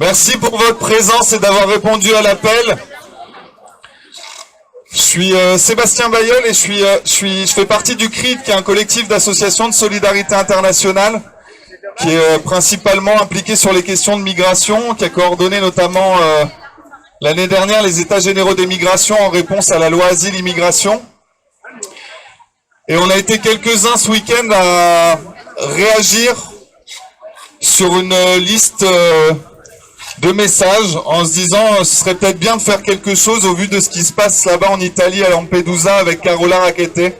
Merci pour votre présence et d'avoir répondu à l'appel. Je suis Sébastien Bayeul et je fais partie du CRID, qui est un collectif d'associations de solidarité internationale, qui est principalement impliqué sur les questions de migration, qui a coordonné notamment l'année dernière les États généraux des migrations en réponse à la loi Asile-Immigration. Et on a été quelques-uns ce week-end à réagir sur une liste de messages en se disant ce serait peut-être bien de faire quelque chose au vu de ce qui se passe là-bas en Italie à Lampedusa avec Carola Rackete.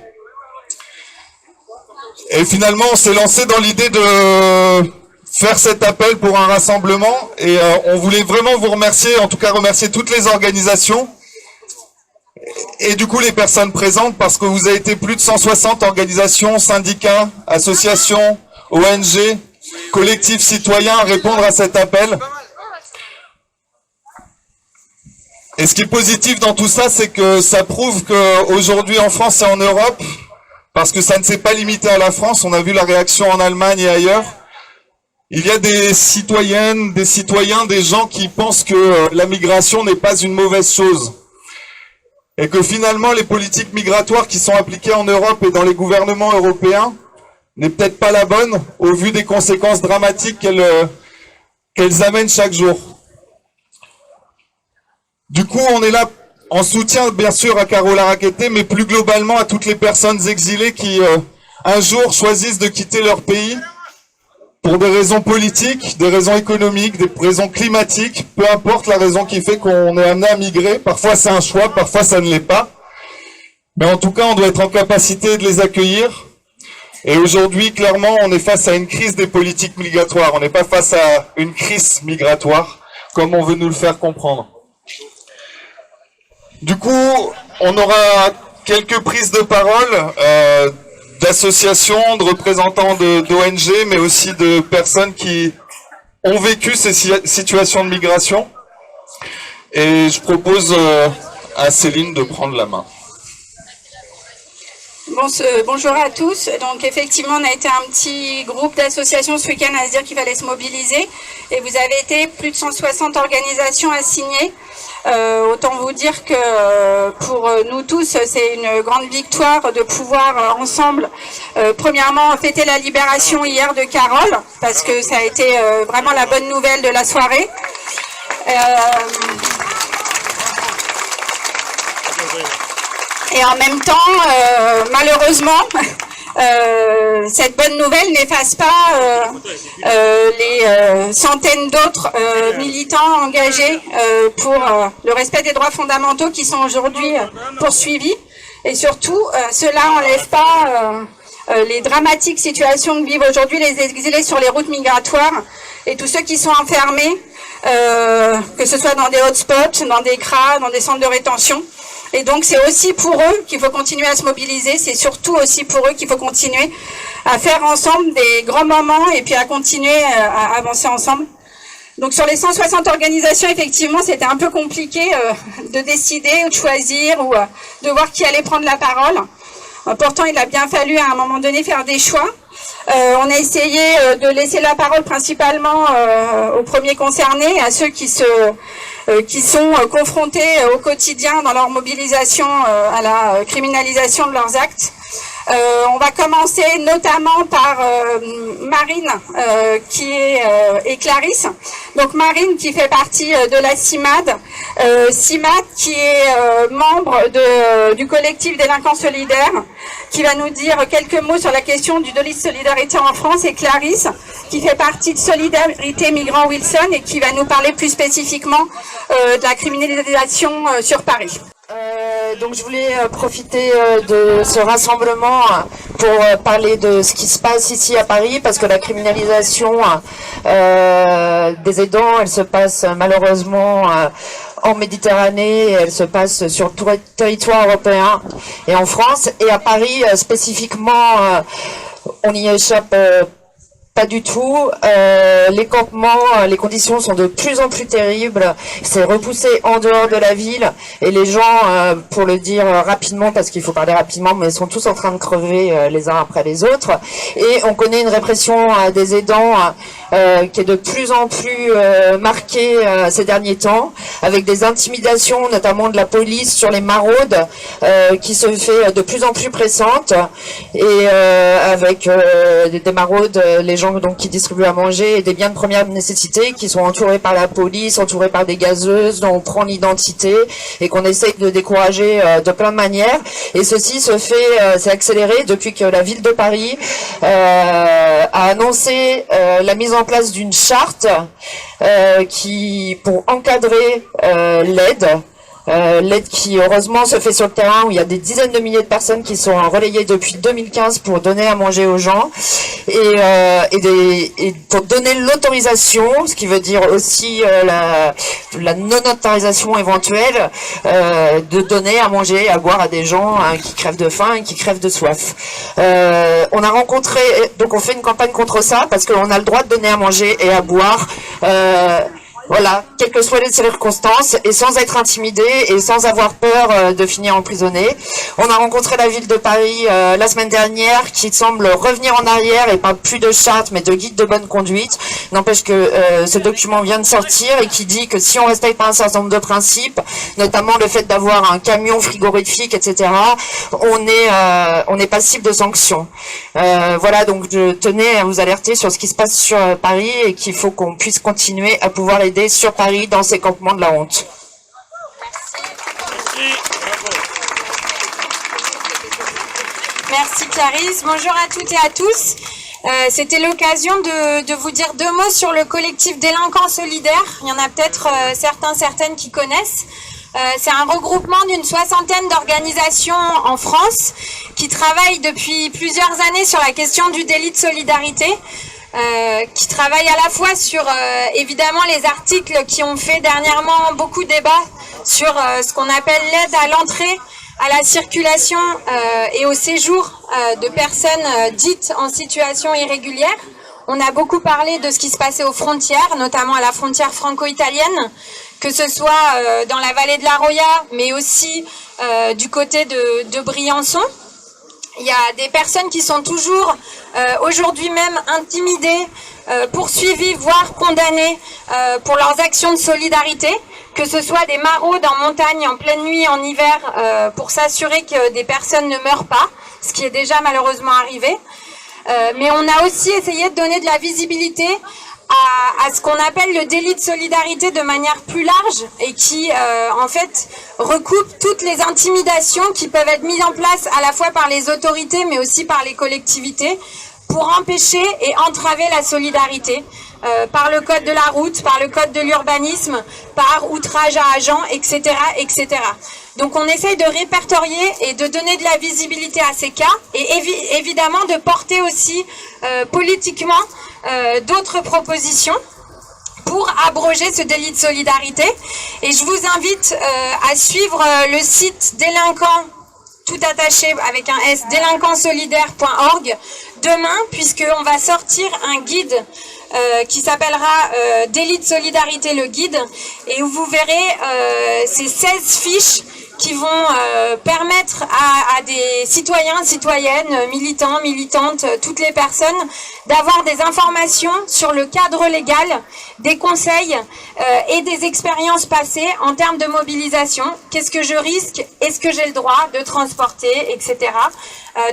Et finalement on s'est lancé dans l'idée de faire cet appel pour un rassemblement et on voulait vraiment vous remercier, en tout cas remercier toutes les organisations et du coup les personnes présentes, parce que vous avez été plus de 160 organisations, syndicats, associations, ONG, collectifs citoyens à répondre à cet appel. Et ce qui est positif dans tout ça, c'est que ça prouve qu'aujourd'hui en France et en Europe, parce que ça ne s'est pas limité à la France, on a vu la réaction en Allemagne et ailleurs, il y a des citoyennes, des citoyens, des gens qui pensent que la migration n'est pas une mauvaise chose. Et que finalement les politiques migratoires qui sont appliquées en Europe et dans les gouvernements européens n'est peut-être pas la bonne au vu des conséquences dramatiques qu'elles amènent chaque jour. Du coup, on est là en soutien bien sûr à Carola Rackete, mais plus globalement à toutes les personnes exilées qui un jour choisissent de quitter leur pays pour des raisons politiques, des raisons économiques, des raisons climatiques, peu importe la raison qui fait qu'on est amené à migrer. Parfois c'est un choix, parfois ça ne l'est pas. Mais en tout cas, on doit être en capacité de les accueillir. Et aujourd'hui, clairement, on est face à une crise des politiques migratoires. On n'est pas face à une crise migratoire, comme on veut nous le faire comprendre. Du coup, on aura quelques prises de parole d'associations, de représentants d'ONG, mais aussi de personnes qui ont vécu ces situations de migration. Et je propose à Céline de prendre la main. Bonjour à tous. Donc effectivement, on a été un petit groupe d'associations ce week-end à se dire qu'il fallait se mobiliser. Et vous avez été plus de 160 organisations à signer. Autant vous dire que pour nous tous, c'est une grande victoire de pouvoir ensemble, premièrement, fêter la libération hier de Carole, parce que ça a été vraiment la bonne nouvelle de la soirée. Et en même temps, malheureusement, cette bonne nouvelle n'efface pas les centaines d'autres militants engagés pour le respect des droits fondamentaux qui sont aujourd'hui poursuivis. Et surtout, cela n'enlève pas les dramatiques situations que vivent aujourd'hui les exilés sur les routes migratoires et tous ceux qui sont enfermés, que ce soit dans des hotspots, dans des CRA, dans des centres de rétention. Et donc c'est aussi pour eux qu'il faut continuer à se mobiliser, c'est surtout aussi pour eux qu'il faut continuer à faire ensemble des grands moments et puis à continuer à avancer ensemble. Donc sur les 160 organisations, effectivement, c'était un peu compliqué de décider ou de choisir ou de voir qui allait prendre la parole. Pourtant, il a bien fallu à un moment donné faire des choix. On a essayé de laisser la parole principalement aux premiers concernés, à ceux qui sont confrontés au quotidien dans leur mobilisation à la criminalisation de leurs actes. On va commencer notamment par Marine et Clarisse. Donc Marine qui fait partie de la CIMAD. CIMAD qui est membre du collectif Délinquants Solidaires, qui va nous dire quelques mots sur la question du délit de solidarité en France, et Clarisse qui fait partie de Solidarité Migrants Wilson et qui va nous parler plus spécifiquement de la criminalisation sur Paris. Donc je voulais profiter de ce rassemblement pour parler de ce qui se passe ici à Paris, parce que la criminalisation des aidants, elle se passe malheureusement en Méditerranée, elle se passe sur tout le territoire européen et en France, et à Paris spécifiquement, on y échappe Pas du tout. Les campements, les conditions sont de plus en plus terribles. C'est repoussé en dehors de la ville et les gens, pour le dire rapidement, parce qu'il faut parler rapidement, mais sont tous en train de crever les uns après les autres. Et on connaît une répression des aidants qui est de plus en plus marquée ces derniers temps, avec des intimidations, notamment de la police sur les maraudes, qui se fait de plus en plus pressante, et avec des maraudes, les gens donc qui distribuent à manger et des biens de première nécessité qui sont entourés par la police, entourés par des gazeuses dont on prend l'identité et qu'on essaye de décourager de plein de manières. Et ceci se fait, c'est accéléré depuis que la ville de Paris a annoncé la mise en place d'une charte pour encadrer l'aide. L'aide qui heureusement se fait sur le terrain, où il y a des dizaines de milliers de personnes qui sont relayées depuis 2015 pour donner à manger aux gens et pour donner l'autorisation, ce qui veut dire aussi la non-autorisation éventuelle de donner à manger et à boire à des gens qui crèvent de faim et qui crèvent de soif. On a rencontré, donc on fait une campagne contre ça parce qu'on a le droit de donner à manger et à boire. Voilà, quelles que soient les circonstances, et sans être intimidé et sans avoir peur de finir emprisonné. On a rencontré la ville de Paris la semaine dernière, qui semble revenir en arrière et pas plus de charte, mais de guide de bonne conduite. N'empêche que ce document vient de sortir et qui dit que si on respecte pas un certain nombre de principes, notamment le fait d'avoir un camion frigorifique, etc., on est passible de sanctions. Voilà, donc je tenais à vous alerter sur ce qui se passe sur Paris et qu'il faut qu'on puisse continuer à pouvoir l'aider sur Paris dans ces campements de la honte. Merci Clarisse. Bonjour à toutes et à tous. C'était l'occasion de vous dire deux mots sur le collectif Délinquants Solidaires. Il y en a peut-être certaines qui connaissent. C'est un regroupement d'une 60aine d'organisations en France qui travaillent depuis plusieurs années sur la question du délit de solidarité. Qui travaille à la fois sur évidemment les articles qui ont fait dernièrement beaucoup débat sur ce qu'on appelle l'aide à l'entrée, à la circulation et au séjour de personnes dites en situation irrégulière. On a beaucoup parlé de ce qui se passait aux frontières, notamment à la frontière franco-italienne, que ce soit dans la vallée de la Roya, mais aussi du côté de Briançon. Il y a des personnes qui sont toujours aujourd'hui même intimidées, poursuivies, voire condamnées pour leurs actions de solidarité, que ce soit des maraudes en montagne en pleine nuit, en hiver, pour s'assurer que des personnes ne meurent pas, ce qui est déjà malheureusement arrivé. Mais on a aussi essayé de donner de la visibilité à ce qu'on appelle le délit de solidarité de manière plus large et qui en fait recoupe toutes les intimidations qui peuvent être mises en place à la fois par les autorités mais aussi par les collectivités pour empêcher et entraver la solidarité par le code de la route, par le code de l'urbanisme, par outrage à agents, etc., etc. Donc on essaye de répertorier et de donner de la visibilité à ces cas et évidemment de porter aussi politiquement d'autres propositions pour abroger ce délit de solidarité. Et je vous invite à suivre le site délinquant, tout attaché avec un S, délinquantsolidaire.org demain, puisqu'on va sortir un guide qui s'appellera Délit de solidarité, le guide, et où vous verrez ces 16 fiches qui vont permettre à des citoyens, citoyennes, militants, militantes, toutes les personnes, d'avoir des informations sur le cadre légal, des conseils et des expériences passées en termes de mobilisation. Qu'est-ce que je risque? Est-ce que j'ai le droit de transporter, etc.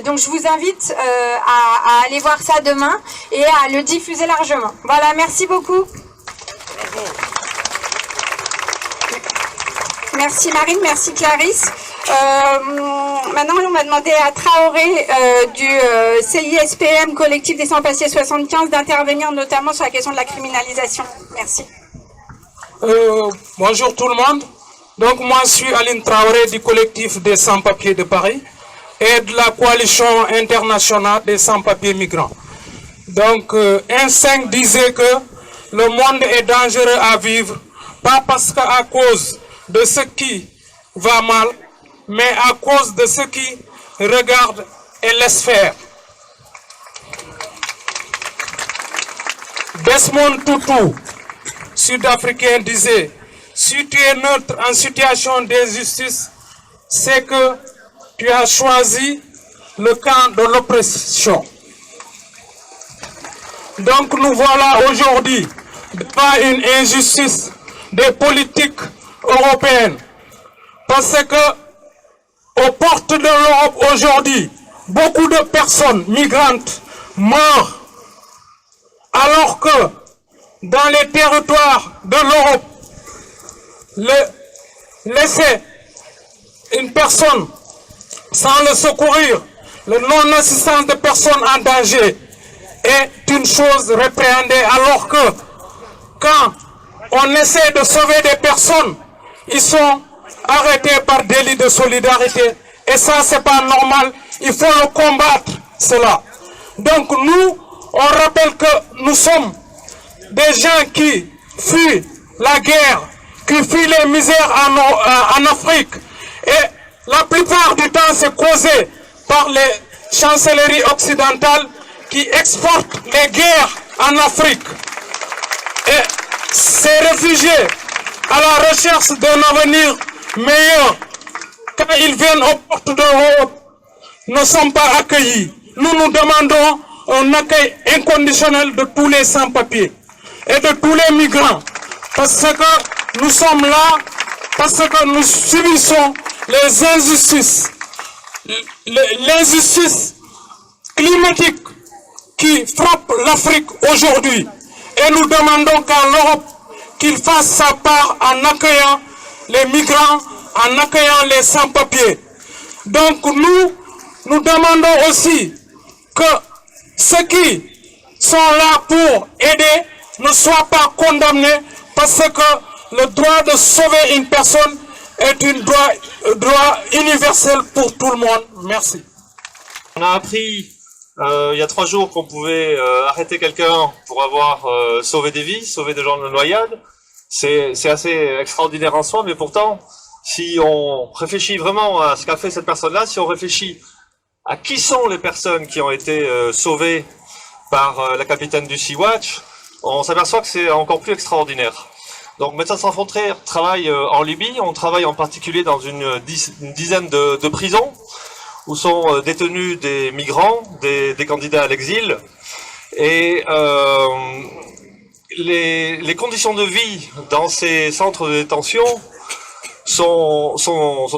Donc je vous invite à aller voir ça demain et à le diffuser largement. Voilà, merci beaucoup. Bravo. Merci Marine, merci Clarisse. Maintenant, on va demander à Traoré du CISPM, Collectif des Sans-Papiers 75, d'intervenir notamment sur la question de la criminalisation. Merci. Bonjour tout le monde. Donc moi, je suis Aline Traoré du Collectif des Sans-Papiers de Paris et de la Coalition internationale des sans-papiers migrants. Donc, un 5 disait que le monde est dangereux à vivre, pas parce qu'à cause de ce qui va mal, mais à cause de ce qui regarde et laisse faire. Desmond Tutu, sud-africain, disait, si tu es neutre en situation d'injustice, c'est que tu as choisi le camp de l'oppression. Donc nous voilà aujourd'hui devant une injustice des politiques européennes. Parce que aux portes de l'Europe aujourd'hui, beaucoup de personnes migrantes meurent, alors que dans les territoires de l'Europe, laisser une personne sans le secourir, le non-assistance de personnes en danger est une chose répréhendée, alors que quand on essaie de sauver des personnes, ils sont arrêtés par délit de solidarité. Et ça, c'est pas normal. Il faut le combattre, cela. Donc nous, on rappelle que nous sommes des gens qui fuient la guerre, qui fuient les misères en Afrique. Et la plupart du temps, c'est causé par les chancelleries occidentales qui exportent les guerres en Afrique. Et ces réfugiés, à la recherche d'un avenir meilleur, quand ils viennent aux portes de l'Europe, ne sont pas accueillis. Nous nous demandons un accueil inconditionnel de tous les sans-papiers et de tous les migrants. Parce que nous sommes là, parce que nous subissons les injustices. L'injustice climatique qui frappe l'Afrique aujourd'hui. Et nous demandons qu'à l'Europe, qu'il fasse sa part en accueillant les migrants, en accueillant les sans-papiers. Donc nous demandons aussi que ceux qui sont là pour aider ne soient pas condamnés, parce que le droit de sauver une personne est un droit universel pour tout le monde. Merci. On a appris il y a 3 jours qu'on pouvait arrêter quelqu'un pour avoir sauvé des vies, sauvé des gens de noyade. C'est assez extraordinaire en soi, mais pourtant, si on réfléchit vraiment à ce qu'a fait cette personne-là, si on réfléchit à qui sont les personnes qui ont été sauvées par la capitaine du Sea-Watch, on s'aperçoit que c'est encore plus extraordinaire. Donc Médecins sans frontières travaille en Libye, on travaille en particulier dans une dizaine de prisons, où sont détenus des migrants, des candidats à l'exil, et les conditions de vie dans ces centres de détention sont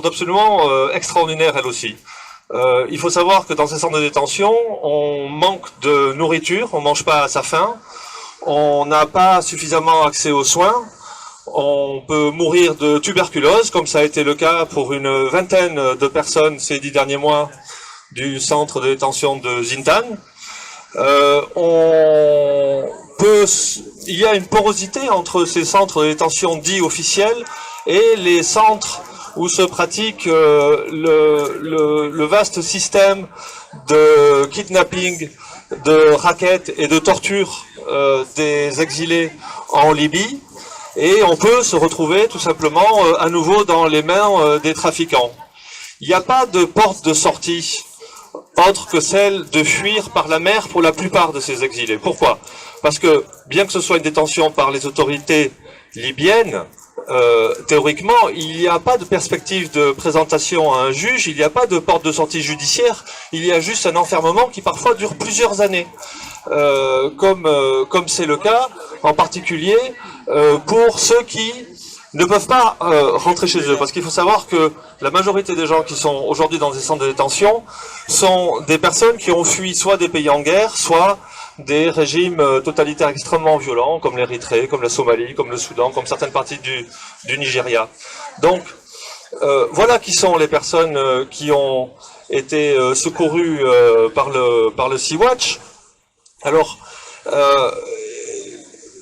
absolument extraordinaires elles aussi. Il faut savoir que dans ces centres de détention, on manque de nourriture, on mange pas à sa faim, on n'a pas suffisamment accès aux soins, on peut mourir de tuberculose, comme ça a été le cas pour une vingtaine de personnes ces 10 derniers mois du centre de détention de Zintan. Il y a une porosité entre ces centres de détention dits officiels et les centres où se pratique le vaste système de kidnapping, de racket et de torture des exilés en Libye. Et on peut se retrouver tout simplement à nouveau dans les mains des trafiquants. Il n'y a pas de porte de sortie autre que celle de fuir par la mer pour la plupart de ces exilés. Pourquoi? Parce que bien que ce soit une détention par les autorités libyennes, théoriquement, il n'y a pas de perspective de présentation à un juge, il n'y a pas de porte de sortie judiciaire, il y a juste un enfermement qui parfois dure plusieurs années. Comme c'est le cas en particulier pour ceux qui ne peuvent pas rentrer chez eux, parce qu'il faut savoir que la majorité des gens qui sont aujourd'hui dans des centres de détention sont des personnes qui ont fui soit des pays en guerre, soit des régimes totalitaires extrêmement violents, comme l'Érythrée, comme la Somalie, comme le Soudan, comme certaines parties du Nigeria. Donc voilà qui sont les personnes qui ont été secourues par le Sea-Watch. Alors,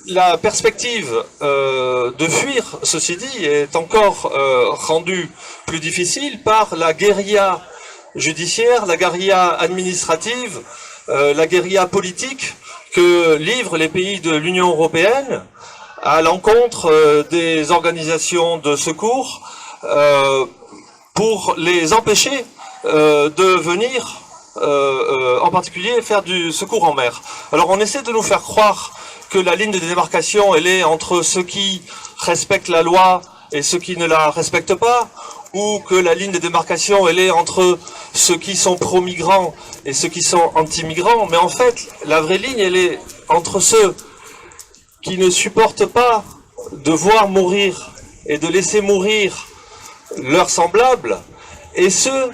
la perspective de fuir, ceci dit, est encore rendue plus difficile par la guérilla judiciaire, la guérilla administrative, la guérilla politique que livrent les pays de l'Union européenne à l'encontre des organisations de secours pour les empêcher de venir en particulier faire du secours en mer. Alors on essaie de nous faire croire que la ligne de démarcation, elle est entre ceux qui respectent la loi et ceux qui ne la respectent pas, ou que la ligne de démarcation, elle est entre ceux qui sont pro-migrants et ceux qui sont anti-migrants. Mais en fait, la vraie ligne, elle est entre ceux qui ne supportent pas de voir mourir et de laisser mourir leurs semblables, et ceux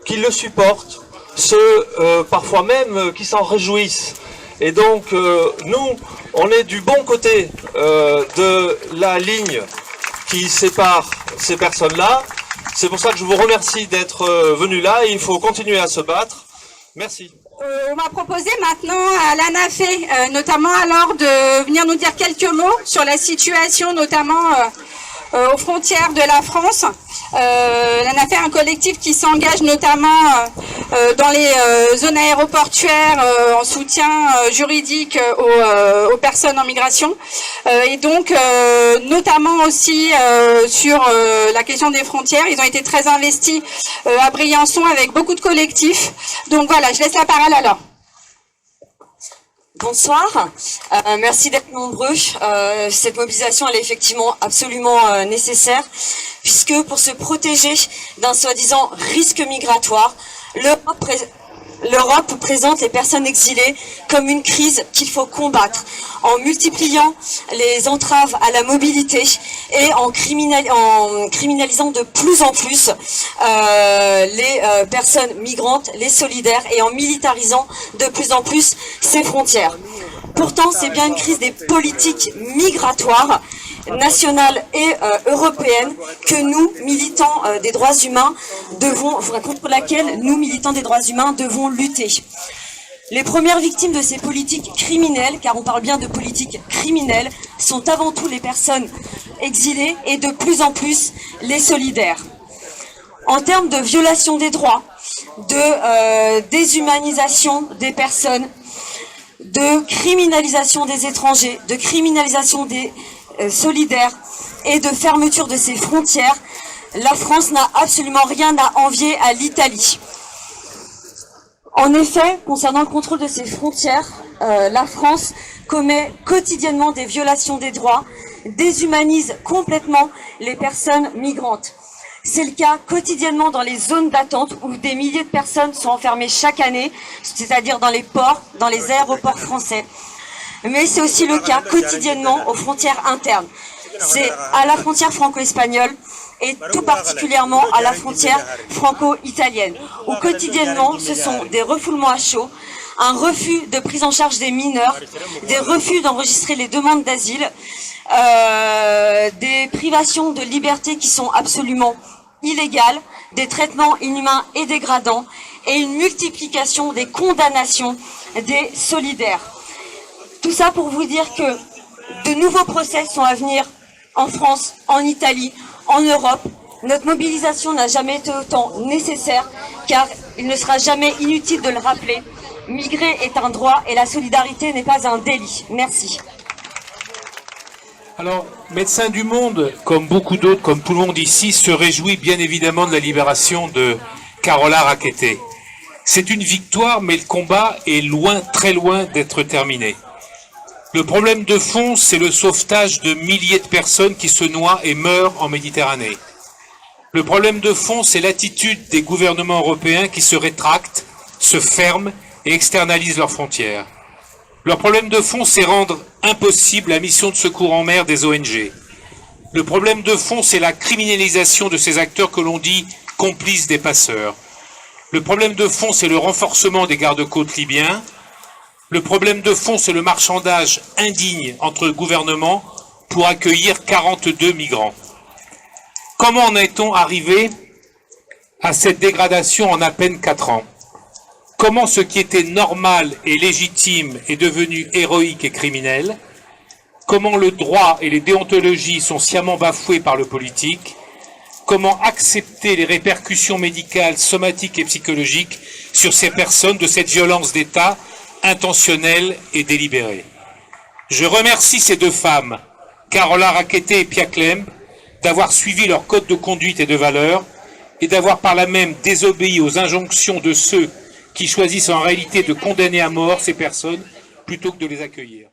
qui le supportent, ceux parfois même qui s'en réjouissent. Et donc, nous, on est du bon côté de la ligne qui sépare ces personnes-là. C'est pour ça que je vous remercie d'être venus là, et il faut continuer à se battre. Merci. On va proposer maintenant à l'ANAFE, notamment alors de venir nous dire quelques mots sur la situation, notamment aux frontières de la France. L'ANAFE est un collectif qui s'engage notamment dans les zones aéroportuaires en soutien juridique aux personnes en migration, et donc notamment aussi sur la question des frontières. Ils ont été très investis à Briançon avec beaucoup de collectifs. Donc voilà, je laisse la parole alors. Bonsoir, merci d'être nombreux. Cette mobilisation, elle est effectivement absolument nécessaire, puisque pour se protéger d'un soi-disant risque migratoire, l'Europe présente les personnes exilées comme une crise qu'il faut combattre en multipliant les entraves à la mobilité et en criminalisant de plus en plus les personnes migrantes, les solidaires, et en militarisant de plus en plus ces frontières. Pourtant, c'est bien une crise des politiques migratoires nationales et européennes que nous, militants des droits humains, contre laquelle nous, militants des droits humains, devons lutter. Les premières victimes de ces politiques criminelles, car on parle bien de politiques criminelles, sont avant tout les personnes exilées et de plus en plus les solidaires. En termes de violation des droits, de déshumanisation des personnes, de criminalisation des étrangers, de criminalisation des solidaires et de fermeture de ses frontières, la France n'a absolument rien à envier à l'Italie. En effet, concernant le contrôle de ses frontières, la France commet quotidiennement des violations des droits, déshumanise complètement les personnes migrantes. C'est le cas quotidiennement dans les zones d'attente où des milliers de personnes sont enfermées chaque année, c'est-à-dire dans les ports, dans les aéroports français. Mais c'est aussi le cas quotidiennement aux frontières internes. C'est à la frontière franco-espagnole et tout particulièrement à la frontière franco-italienne, où quotidiennement ce sont des refoulements à chaud, un refus de prise en charge des mineurs, des refus d'enregistrer les demandes d'asile, des privations de liberté qui sont absolument illégales, des traitements inhumains et dégradants, et une multiplication des condamnations des solidaires. Tout ça pour vous dire que de nouveaux procès sont à venir en France, en Italie, en Europe. Notre mobilisation n'a jamais été autant nécessaire, car il ne sera jamais inutile de le rappeler. Migrer est un droit et la solidarité n'est pas un délit. Merci. Alors, Médecins du Monde, comme beaucoup d'autres, comme tout le monde ici, se réjouit bien évidemment de la libération de Carola Rackete. C'est une victoire, mais le combat est loin, très loin d'être terminé. Le problème de fond, c'est le sauvetage de milliers de personnes qui se noient et meurent en Méditerranée. Le problème de fond, c'est l'attitude des gouvernements européens qui se rétractent, se ferment et externalisent leurs frontières. Leur problème de fond, c'est rendre impossible la mission de secours en mer des ONG. Le problème de fond, c'est la criminalisation de ces acteurs que l'on dit complices des passeurs. Le problème de fond, c'est le renforcement des gardes-côtes libyens. Le problème de fond, c'est le marchandage indigne entre gouvernements pour accueillir 42 migrants. Comment en est-on arrivé à cette dégradation en à peine 4 ans? Comment ce qui était normal et légitime est devenu héroïque et criminel? Comment le droit et les déontologies sont sciemment bafoués par le politique? Comment accepter les répercussions médicales, somatiques et psychologiques sur ces personnes de cette violence d'État intentionnelle et délibérée? Je remercie ces deux femmes, Carola Rackete et Pia Klemp, d'avoir suivi leur code de conduite et de valeurs et d'avoir par là même désobéi aux injonctions de ceux qui choisissent en réalité de condamner à mort ces personnes plutôt que de les accueillir.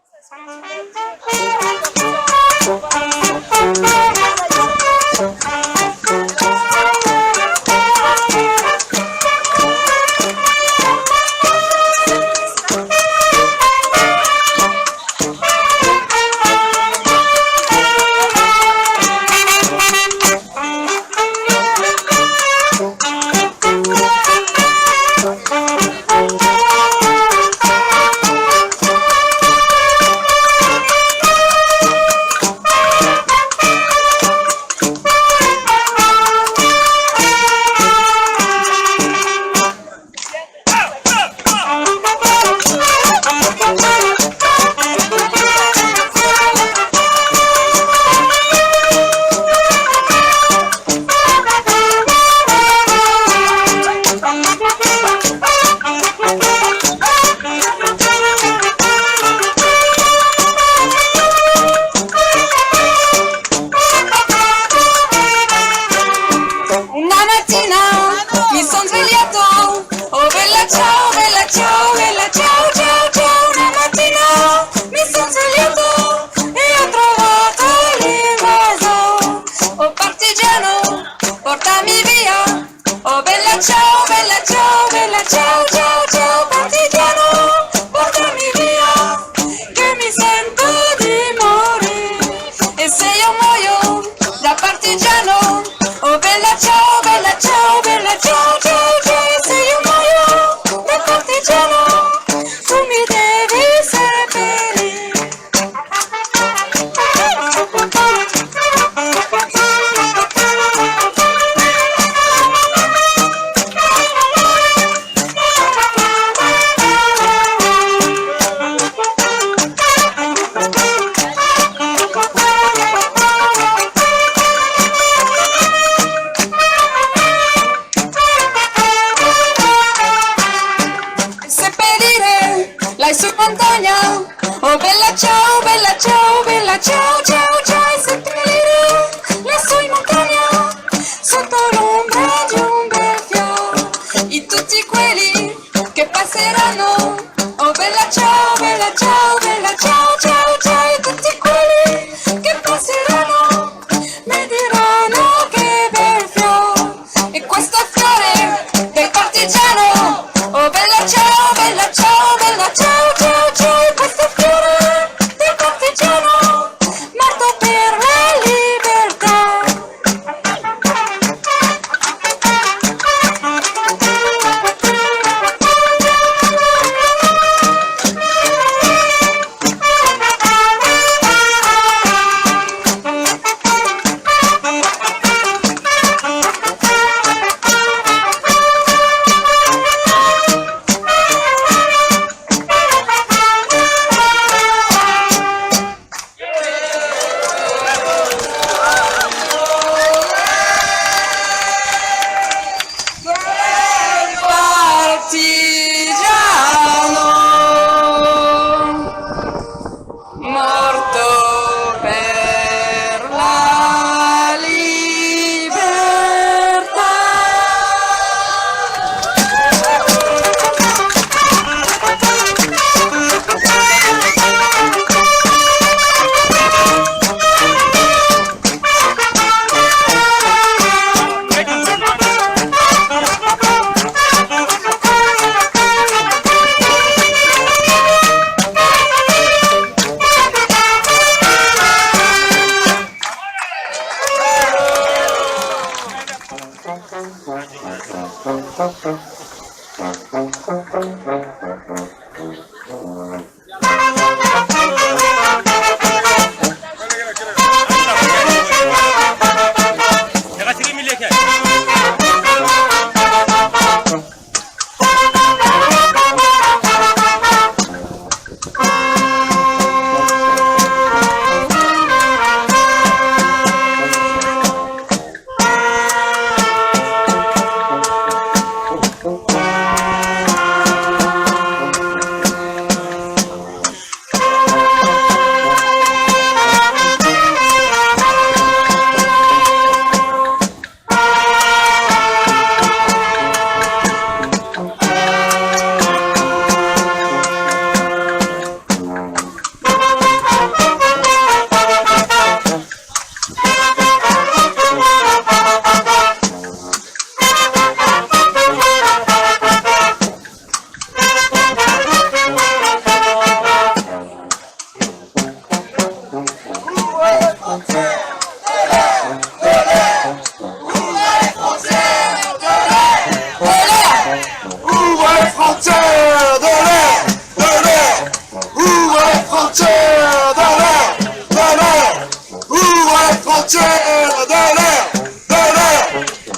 frontières de l'air, de l'air. Ouvre les frontières de l'air, de l'air. Ouvre les frontières de l'air, de l'air.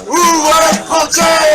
Ouvre les frontières.